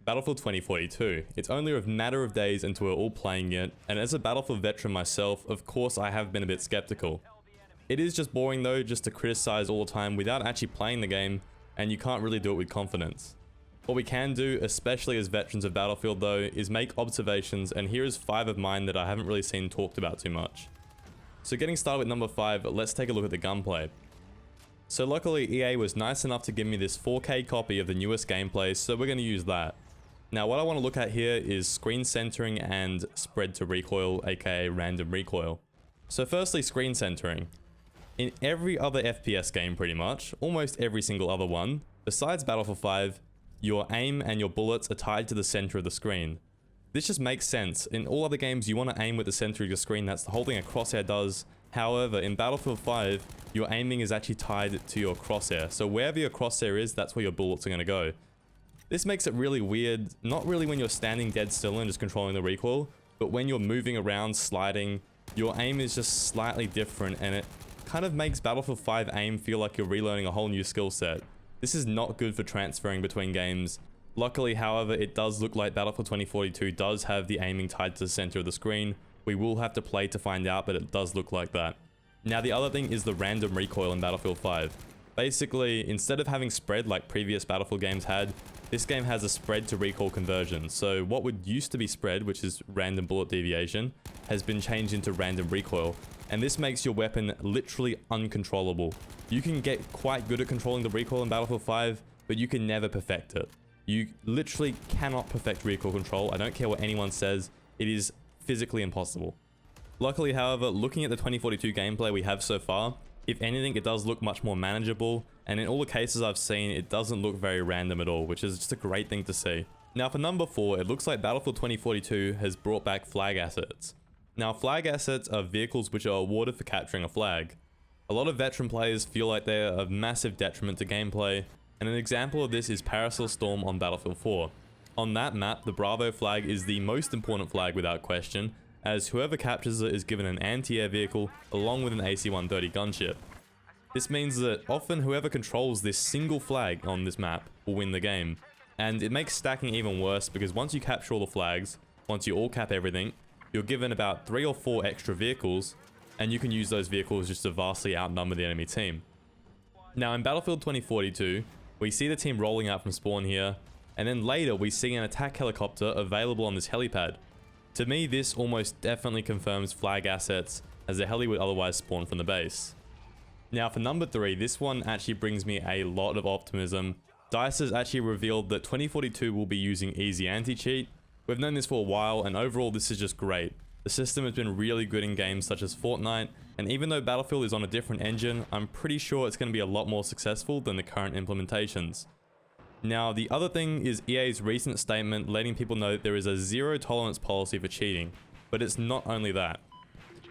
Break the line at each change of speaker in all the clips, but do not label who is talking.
Battlefield 2042. It's only a matter of days until we're all playing it, and as a Battlefield veteran myself, of course I have been a bit skeptical. It is just boring though, just to criticize all the time without actually playing the game, and you can't really do it with confidence. What we can do, especially as veterans of Battlefield though, is make observations, and here is 5 of mine that I haven't really seen talked about too much. So getting started with number 5, let's take a look at the gunplay. So luckily EA was nice enough to give me this 4K copy of the newest gameplay, so we're going to use that. Now what I want to look at here is screen centering and spread to recoil, aka random recoil. So firstly, screen centering. In every other FPS game pretty much, almost every single other one, besides Battlefield 5, your aim and your bullets are tied to the center of the screen. This just makes sense. In all other games you want to aim with the center of your screen, that's the whole thing a crosshair does. However, in Battlefield 5, your aiming is actually tied to your crosshair. So wherever your crosshair is, that's where your bullets are going to go. This makes it really weird, not really when you're standing dead still and just controlling the recoil, but when you're moving around, sliding, your aim is just slightly different, and it kind of makes Battlefield 5 aim feel like you're relearning a whole new skill set. This is not good for transferring between games. Luckily, however, it does look like Battlefield 2042 does have the aiming tied to the center of the screen. We will have to play to find out, but it does look like that. Now the other thing is the random recoil in Battlefield 5. Basically, instead of having spread like previous Battlefield games had, this game has a spread to recoil conversion. So what would used to be spread, which is random bullet deviation, has been changed into random recoil. And this makes your weapon literally uncontrollable. You can get quite good at controlling the recoil in Battlefield 5, but you can never perfect it. You literally cannot perfect recoil control. I don't care what anyone says, it is physically impossible. Luckily, however, looking at the 2042 gameplay we have so far, if anything, it does look much more manageable, and in all the cases I've seen, it doesn't look very random at all, which is just a great thing to see. Now for number 4, it looks like Battlefield 2042 has brought back flag assets. Now flag assets are vehicles which are awarded for capturing a flag. A lot of veteran players feel like they are of massive detriment to gameplay, and an example of this is Storm on Battlefield 4. On that map, the Bravo flag is the most important flag without question, as whoever captures it is given an anti-air vehicle along with an AC-130 gunship. This means that often whoever controls this single flag on this map will win the game, and it makes stacking even worse because once you capture all the flags, once you all cap everything, you're given about 3 or 4 extra vehicles, and you can use those vehicles just to vastly outnumber the enemy team. Now in Battlefield 2042, we see the team rolling out from spawn here, and then later we see an attack helicopter available on this helipad. To me, this almost definitely confirms flag assets, as the heli would otherwise spawn from the base. Now for number 3, this one actually brings me a lot of optimism. DICE has actually revealed that 2042 will be using easy anti-cheat. We've known this for a while, and overall this is just great. The system has been really good in games such as Fortnite, and even though Battlefield is on a different engine, I'm pretty sure it's going to be a lot more successful than the current implementations. Now, the other thing is EA's recent statement letting people know that there is a zero tolerance policy for cheating, but it's not only that.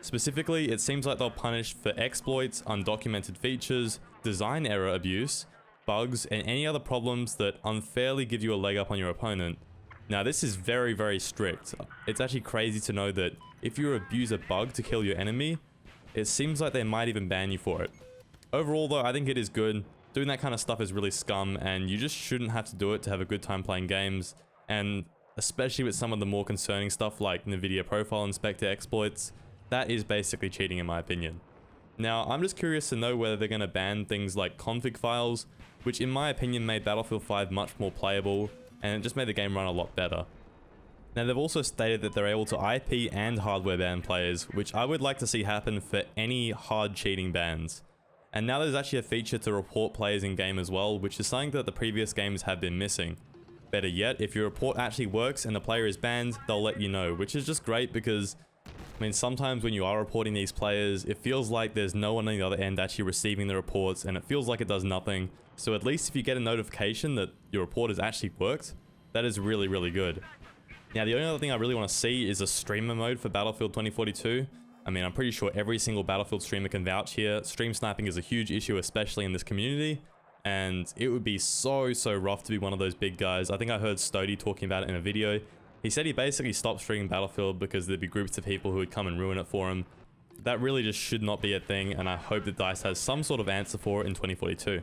Specifically, it seems like they'll punish for exploits, undocumented features, design error abuse, bugs, and any other problems that unfairly give you a leg up on your opponent. Now, this is very, very strict. It's actually crazy to know that if you abuse a bug to kill your enemy, it seems like they might even ban you for it. Overall though, I think it is good. Doing that kind of stuff is really scum, and you just shouldn't have to do it to have a good time playing games, and especially with some of the more concerning stuff like NVIDIA Profile Inspector exploits, that is basically cheating in my opinion. Now, I'm just curious to know whether they're going to ban things like config files, which in my opinion made Battlefield 5 much more playable, and it just made the game run a lot better. Now, they've also stated that they're able to IP and hardware ban players, which I would like to see happen for any hard cheating bans. And now there's actually a feature to report players in game as well, which is something that the previous games have been missing. Better yet, if your report actually works and the player is banned, they'll let you know, which is just great because, I mean, sometimes when you are reporting these players, it feels like there's no one on the other end actually receiving the reports, and it feels like it does nothing. So at least if you get a notification that your report has actually worked, that is really, really good. Now, the only other thing I really want to see is a streamer mode for Battlefield 2042. I mean, I'm pretty sure every single Battlefield streamer can vouch here. Stream sniping is a huge issue, especially in this community, and it would be so rough to be one of those big guys. I think I heard Stody talking about it in a video. He said he basically stopped streaming Battlefield because there'd be groups of people who would come and ruin it for him. That really just should not be a thing, and I hope that DICE has some sort of answer for it in 2042.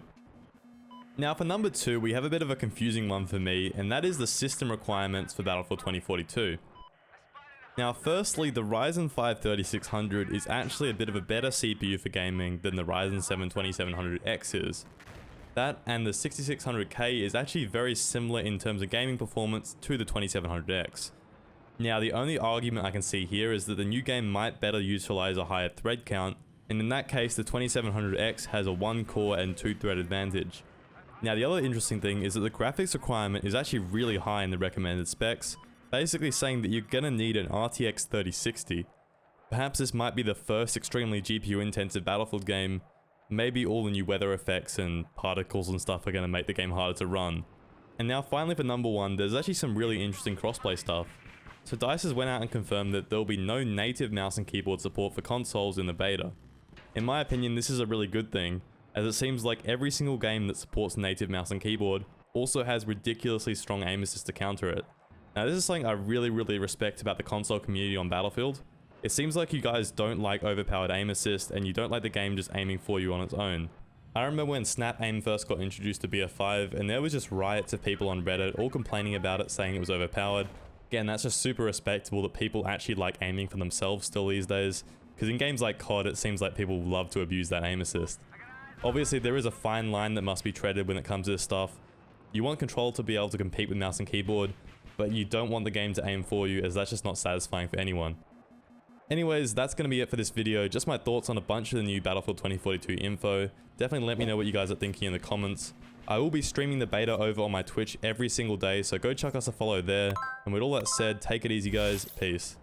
Now for number 2, we have a bit of a confusing one for me, and that is the system requirements for Battlefield 2042. Now firstly, the Ryzen 5 3600 is actually a bit of a better CPU for gaming than the Ryzen 7 2700X is. That and the 6600K is actually very similar in terms of gaming performance to the 2700X. Now the only argument I can see here is that the new game might better utilize a higher thread count, and in that case the 2700X has a 1 core and 2 thread advantage. Now the other interesting thing is that the graphics requirement is actually really high in the recommended specs, basically saying that you're gonna need an RTX 3060. Perhaps this might be the first extremely GPU intensive Battlefield game. Maybe all the new weather effects and particles and stuff are gonna make the game harder to run. And now finally for number 1, there's actually some really interesting crossplay stuff. So DICE has went out and confirmed that there will be no native mouse and keyboard support for consoles in the beta. In my opinion, this is a really good thing, as it seems like every single game that supports native mouse and keyboard also has ridiculously strong aim assist to counter it. Now this is something I really respect about the console community on Battlefield. It seems like you guys don't like overpowered aim assist and you don't like the game just aiming for you on its own. I remember when Snap Aim first got introduced to BF5 and there was just riots of people on Reddit all complaining about it, saying it was overpowered. Again, that's just super respectable that people actually like aiming for themselves still these days, because in games like COD it seems like people love to abuse that aim assist. Obviously there is a fine line that must be treaded when it comes to this stuff. You want control to be able to compete with mouse and keyboard, but you don't want the game to aim for you, as that's just not satisfying for anyone. Anyways, that's going to be it for this video. Just my thoughts on a bunch of the new Battlefield 2042 info. Definitely let me know what you guys are thinking in the comments. I will be streaming the beta over on my Twitch every single day, so go chuck us a follow there. And with all that said, take it easy guys, peace.